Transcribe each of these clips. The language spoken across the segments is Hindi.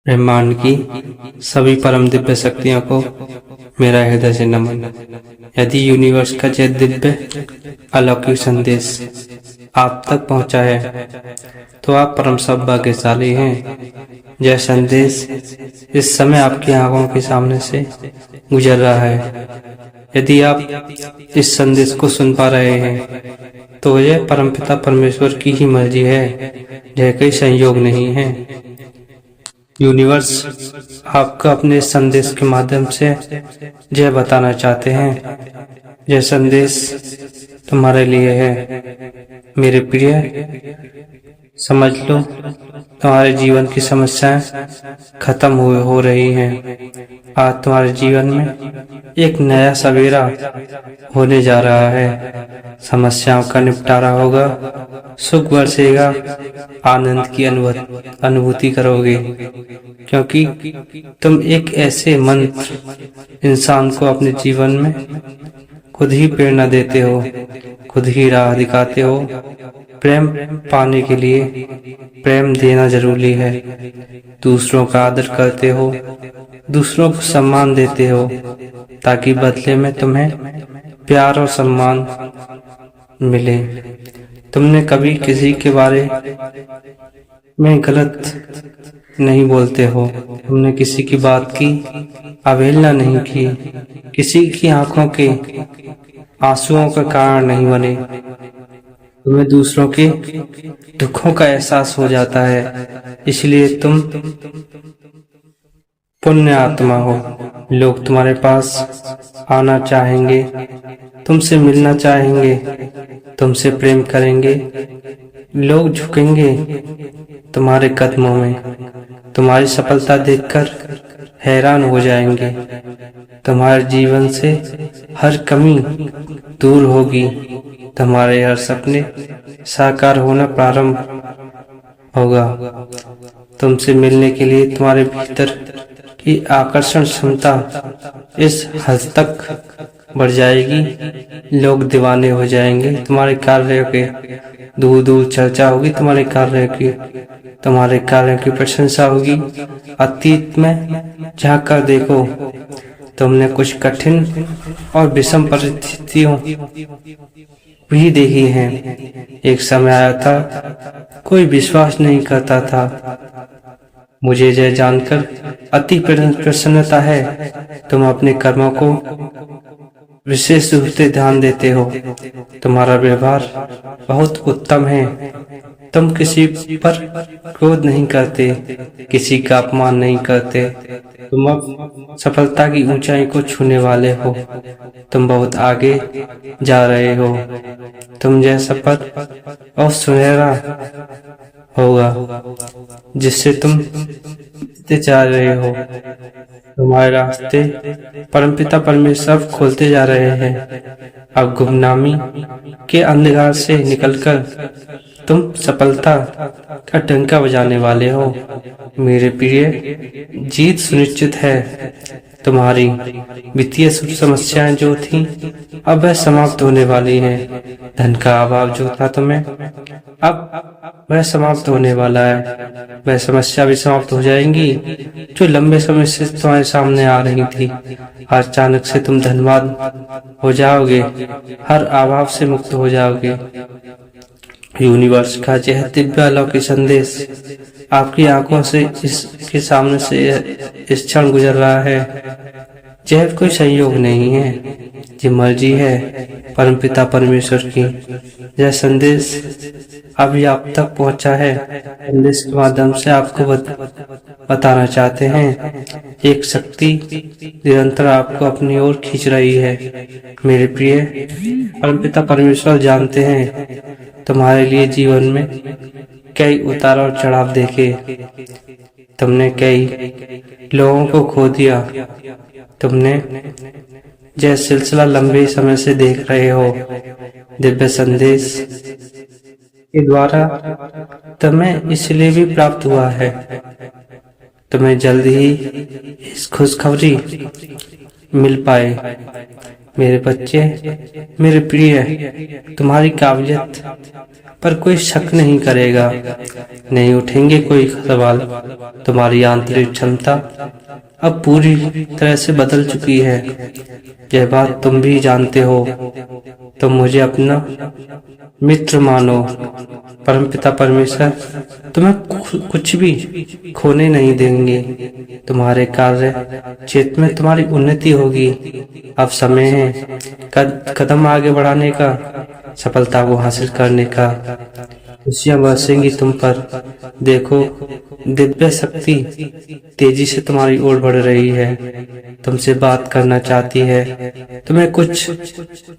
ब्रह्मांड की सभी परम दिव्य शक्तियों को मेरा हृदय से नमन। यदि यूनिवर्स का यह दिव्य अलौकिक संदेश आप तक पहुंचा है तो आप परम सौभाग्यशाली हैं। यह संदेश इस समय आपकी आंखों के सामने से गुजर रहा है। यदि आप इस संदेश को सुन पा रहे हैं तो यह परमपिता परमेश्वर की ही मर्जी है। यह कोई संयोग नहीं है। यूनिवर्स आपको अपने संदेश के माध्यम से यह बताना चाहते हैं, यह संदेश तुम्हारे लिए है। मेरे प्रिय, समझ लो, तुम्हारे जीवन की समस्याएं खत्म हो रही हैं। आज तुम्हारे जीवन में एक नया सवेरा होने जा रहा है। समस्याओं का निपटारा होगा, सुख बरसेगा, आनंद की अनुभूति करोगे, क्योंकि तुम एक ऐसे मंत्र इंसान को अपने जीवन में खुद ही प्रेरणा देते हो, खुद ही राह दिखाते हो। प्रेम पाने के लिए प्रेम देना जरूरी है। दूसरों का आदर करते हो, दूसरों को सम्मान देते हो, ताकि बदले में तुम्हें प्यार और सम्मान मिले। तुमने कभी किसी के बारे में गलत नहीं बोलते हो, तुमने किसी की बात की अवहेलना नहीं की, किसी की आंखों के आंसुओं का कारण नहीं बने। तुम्हें दूसरों के दुखों का एहसास हो जाता है, इसलिए तुम पुण्य आत्मा हो। लोग तुम्हारे पास आना चाहेंगे, तुमसे मिलना चाहेंगे, तुमसे प्रेम करेंगे। लोग झुकेंगे तुम्हारे कदमों में, तुम्हारी सफलता देखकर हैरान हो जाएंगे। तुम्हारे जीवन से हर कमी दूर होगी, तुम्हारे हर सपने साकार होना प्रारंभ होगा। तुमसे मिलने के लिए तुम्हारे भीतर की आकर्षण क्षमता इस हद तक बढ़ जाएगी, लोग दीवाने हो जाएंगे। तुम्हारे कार्यों के दूर दूर चर्चा होगी, तुम्हारे कार्यों की प्रशंसा होगी। अतीत में झांक कर देखो, तुमने कुछ कठिन और विषम परिस्थितियों भी देखी हैं। एक समय आया था, कोई विश्वास नहीं करता था। मुझे यह जानकर अति प्रसन्नता है, तुम अपने कर्मों को विशेष रूप से ध्यान देते हो। तुम्हारा व्यवहार बहुत उत्तम है। तुम किसी पर क्रोध नहीं करते, किसी का अपमान नहीं करते। तुम अब सफलता की ऊंचाई को छूने वाले हो। तुम बहुत आगे जा रहे हो। तुम जैसा पथ और सुनहरा होगा जिससे तुम जा रहे हो। तुम्हारे रास्ते परमपिता परमेश्वर खोलते जा रहे हैं। अब गुमनामी के अंधकार से निकलकर तुम सफलता का डंका बजाने वाले हो। मेरे प्रिय, जीत सुनिश्चित है। तुम्हारी वित्तीय समस्याएं जो थीं, अब वह समाप्त होने वाली हैं। धन का अभाव जो था तुम्हें, अब वह समाप्त होने वाला है। वह समस्या भी समाप्त हो जाएंगी जो लंबे समय से तुम्हारे सामने आ रही थी। अचानक से तुम धनवान हो जाओगे, हर अभाव से मुक्त हो जाओगे। यूनिवर्स का यह दिव्य अलौकिक संदेश आपकी आंखों से इसके सामने से इस क्षण गुजर रहा है। यह कोई संयोग नहीं है, ये मर्जी है परमपिता परमेश्वर की। यह संदेश अभी आप तक पहुंचा है। संदेश के माध्यम से आपको बताना चाहते हैं, एक शक्ति निरंतर आपको अपनी ओर खींच रही है। मेरे प्रिय, परमपिता परमेश्वर जानते हैं तुम्हारे लिए जीवन में कई उतार और चढ़ाव देखे। तुमने कई लोगों को खो दिया। तुमने यह सिलसिला लंबे समय से देख रहे हो। दिव्य संदेश के द्वारा तुम्हें इसलिए भी प्राप्त हुआ है। तुम्हें जल्द ही इस खुशखबरी मिल पाए। मेरे बच्चे, मेरे प्रिय, तुम्हारी काबिलियत पर कोई शक नहीं करेगा, नहीं उठेंगे कोई सवाल। तुम्हारी आंतरिक क्षमता अब पूरी तरह से बदल चुकी है, यह बात तुम भी जानते हो। तुम मुझे अपना मित्र मानो। परमपिता परमेश्वर तुम्हें कुछ भी खोने नहीं देंगे। तुम्हारे कार्य क्षेत्र में तुम्हारी उन्नति होगी। अब समय है कदम आगे बढ़ाने का, सफलता को हासिल करने का। खुशियां बरसेंगी तुम पर। देखो, दिव्य शक्ति तेजी से तुम्हारी ओर बढ़ रही है, तुमसे बात करना चाहती है, तुम्हें कुछ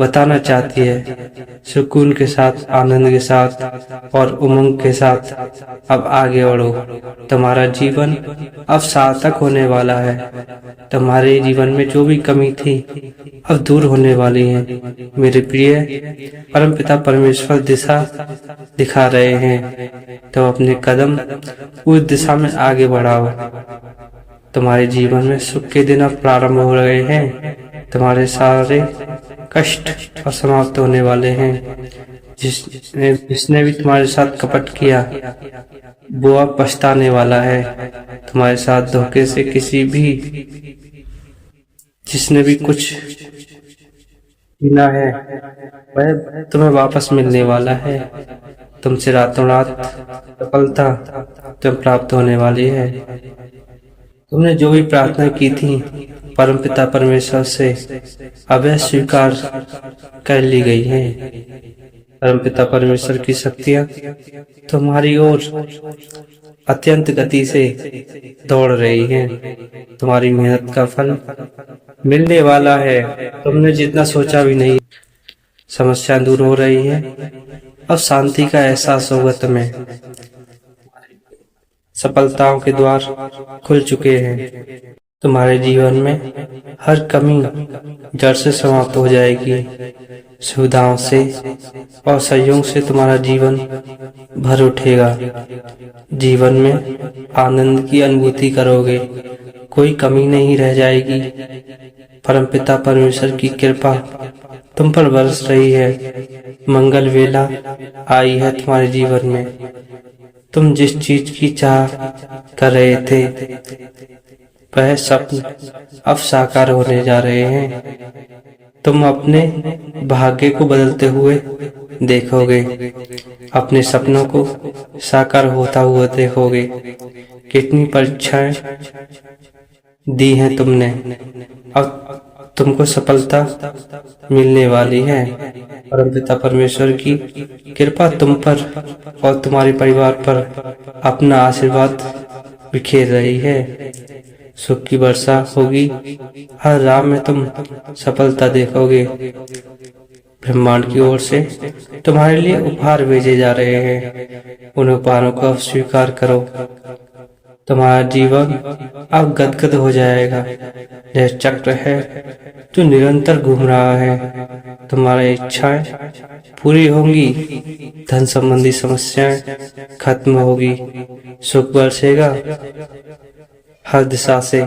बताना चाहती है। सुकून के साथ, आनंद के साथ और उमंग के साथ अब आगे बढ़ो। तुम्हारा जीवन अब सार्थक होने वाला है। तुम्हारे जीवन में जो भी कमी थी अब दूर होने वाली है। मेरे प्रिय परमपिता परमेश्वर दिशा दिखा रहे हैं, तो अपने कदम उस दिशा में आगे बढ़ाओ। तुम्हारे जीवन में सुख के दिन अब प्रारंभ हो रहे हैं। तुम्हारे सारे कष्ट अब समाप्त होने वाले हैं। जिसने भी तुम्हारे साथ कपट किया वो अब पछताने वाला है। तुम्हारे साथ धोखे से जिसने भी कुछ गिना है वह तुम्हें वापस मिलने वाला है। तुमसे रातों रात सफलता तुम्हें प्राप्त होने वाली है। तुमने जो भी प्रार्थना की थी परमपिता परमेश्वर से अब यह स्वीकार कर ली गई है। परमपिता परमेश्वर की शक्तियाँ तुम्हारी ओर अत्यंत गति से दौड़ रही हैं। तुम्हारी मेहनत का फल मिलने वाला है। तुमने जितना सोचा भी नहीं। समस्या दूर हो रही है। अब शांति का एहसास होगा तुम्हें। सफलताओं के द्वार खुल चुके हैं। तुम्हारे जीवन में हर कमी जड़ से समाप्त हो जाएगी। सुविधाओं से और सहयोग से तुम्हारा जीवन भर उठेगा। जीवन में आनंद की अनुभूति करोगे, कोई कमी नहीं रह जाएगी। परमपिता परमेश्वर की कृपा तुम पर बरस रही है। मंगल वेला आई है तुम्हारे जीवन में। तुम जिस चीज की चाह कर रहे थे वह स्वप्न अब साकार होने जा रहे हैं। तुम अपने भाग्य को बदलते हुए देखोगे, अपने सपनों को साकार होता हुआ देखोगे। कितनी परीक्षाएं दी हैं तुमने, अब तुमको सफलता मिलने वाली है। परमपिता परमेश्वर की कृपा तुम पर और तुम्हारे परिवार पर अपना आशीर्वाद बिखेर रही है। सुख की वर्षा होगी। हर राह में तुम सफलता देखोगे। ब्रह्मांड की ओर से तुम्हारे लिए उपहार भेजे जा रहे हैं। उन उपहारों को स्वीकार करो। तुम्हारा जीवन अब गदगद हो जाएगा। यह चक्र है जो निरंतर घूम रहा है। तुम्हारी इच्छाएं पूरी होंगी। धन संबंधी समस्याएं खत्म होगी। सुख बरसेगा हर दिशा से।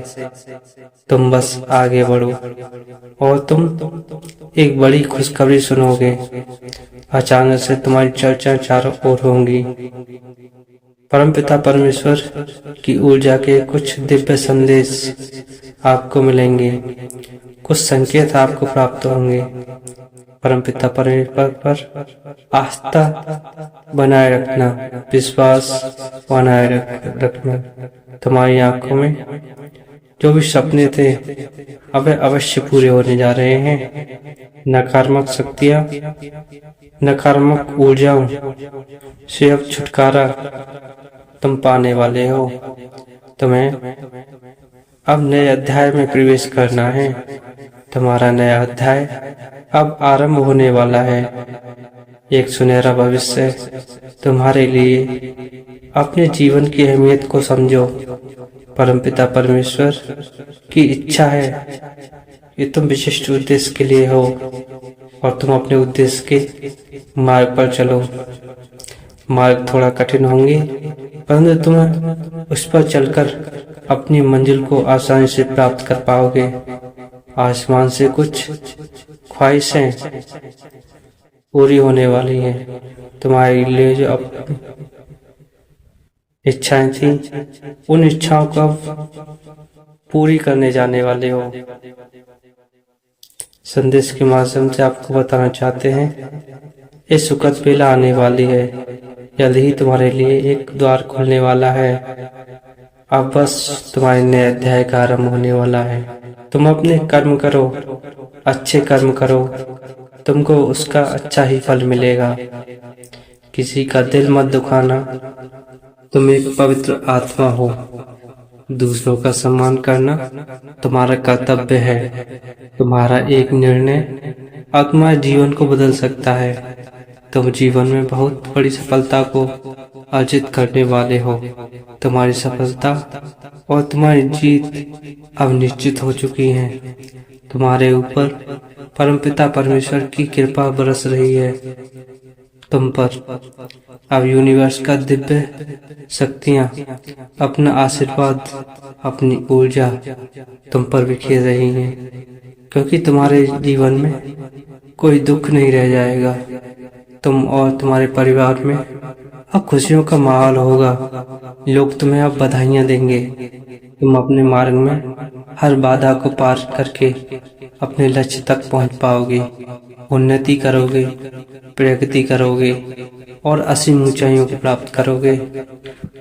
तुम बस आगे बढ़ो और तुम एक बड़ी खुशखबरी सुनोगे। अचानक से तुम्हारी चर्चा चारों ओर होंगी। परमपिता परमेश्वर की ऊर्जा के कुछ दिव्य संदेश आपको मिलेंगे। कुछ संकेत आपको प्राप्त होंगे। परमपिता परमेश्वर पर आस्था बनाए रखना, विश्वास बनाए रखना। तुम्हारी आंखों में जो भी सपने थे अब अवश्य पूरे होने जा रहे हैं। नकारात्मक शक्तियां, नकारात्मक ऊर्जाओं से अब छुटकारा तुम पाने वाले हो। तुम्हें अब नए अध्याय में प्रवेश करना है। तुम्हारा नया अध्याय अब आरंभ होने वाला है। एक सुनहरा भविष्य तुम्हारे लिए। अपने जीवन की अहमियत को समझो। परमपिता परमेश्वर की इच्छा है कि तुम विशिष्ट उद्देश्य के लिए हो और तुम अपने उद्देश्य के मार्ग पर चलो। मार्ग थोड़ा कठिन होंगे, परंतु तुम उस पर चलकर अपनी मंजिल को आसानी से प्राप्त कर पाओगे। आसमान से कुछ ख्वाहिशें पूरी होने वाली है। तुम्हारे लिए जो अब इच्छाएं थी, उन इच्छाओं को अब पूरी करने जाने वाले हो। संदेश के माध्यम से आपको बताना चाहते हैं, इस सुखद बेला आने वाली है। जल्द ही तुम्हारे लिए एक द्वार खुलने वाला है। अब बस तुम्हारे नए अध्याय का आरंभ होने वाला है। तुम अपने कर्म करो, अच्छे कर्म करो, तुमको उसका अच्छा ही फल मिलेगा। किसी का दिल मत दुखाना। तुम एक पवित्र आत्मा हो। दूसरों का सम्मान करना तुम्हारा कर्तव्य है। तुम्हारा एक निर्णय तुम्हारे जीवन को बदल सकता है। तुम जीवन में बहुत बड़ी सफलता को अर्जित करने वाले हो। तुम्हारी सफलता और तुम्हारी जीत अब निश्चित हो चुकी है। तुम्हारे ऊपर परमपिता परमेश्वर की कृपा बरस रही है। तुम पर अब यूनिवर्स का दिव्य शक्तियां अपना आशीर्वाद, अपनी ऊर्जा तुम पर बिखेर रही हैं, क्योंकि तुम्हारे जीवन में कोई दुख नहीं रह जाएगा। तुम और तुम्हारे परिवार में अब खुशियों का माहौल होगा। लोग तुम्हें अब बधाइयां देंगे। तुम अपने मार्ग में हर बाधा को पार करके अपने लक्ष्य तक पहुंच पाओगे, उन्नति करोगे, प्रगति करोगे और असीम ऊंचाइयों को प्राप्त करोगे।